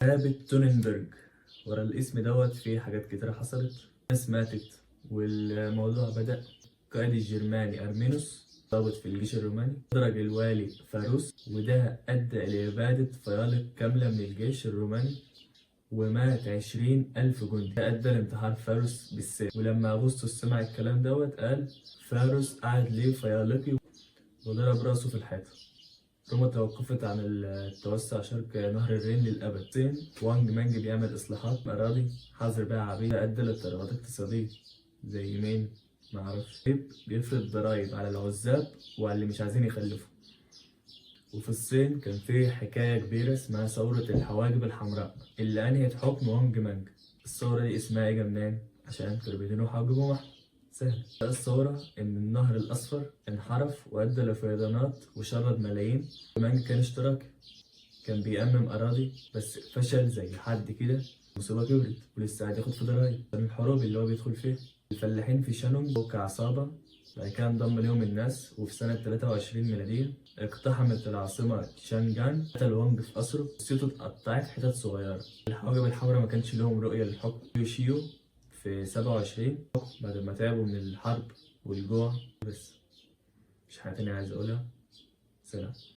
غابة توننبرج. ورا الاسم دوت في حاجات كتيرة حصلت، ناس ماتت والموضوع بدأ. القائد الجرماني أرمينوس ضابط في الجيش الروماني درج الوالي فاروس، وده أدى إلى إبادة فيالق كاملة من الجيش الروماني ومات 20,000 جندي. ده أدى لانتحار فاروس بالسيف. ولما أغسطس سمع الكلام دوت قال فاروس قعد ليه فيالقي وضرب راسه في الحيطة. روما توقفت عن التوسع شرق نهر الرين للأبد. الصين وانج مانج بيعمل إصلاحات أراضي، حظر بيع عبيد، أدى لاضطرابات اقتصادية. زي مين؟ معرفش. بيفرض ضرايب على العزاب وعلى اللي مش عايزين يخلفوا. وفي الصين كان في حكاية كبيرة اسمها ثورة الحواجب الحمراء اللي أنهت حكم وانج مانج. الثورة دي اسمها إيه منين؟ عشان كانوا بيدهنوا حواجبهم أحمر. سهل. الثورة إن النهر الأصفر انحرف وأدى لفيضانات وشرد ملايين. مانج كان اشتراكي، كان بيأمم أراضي بس فشل زي حد كده. المصيبة كبرت ولسه قاعد ياخد في ضرايب. كان الحروب اللي هو بيدخل فيها الفلاحين في شانونج كعصابة. بعد كده انضم ليهم الناس، وفي سنة 23 ميلادية اقتحمت العاصمة شانجان، قتل وانج في قصره، جثته اتقطعت حتت صغيرة. الحواجب الحمراء ما كانش لهم رؤية للحكم. يوشيو في 27 بعد ما تعبوا من الحرب والجوع. بس مش حاجة تانية عايز أقولها. سلام.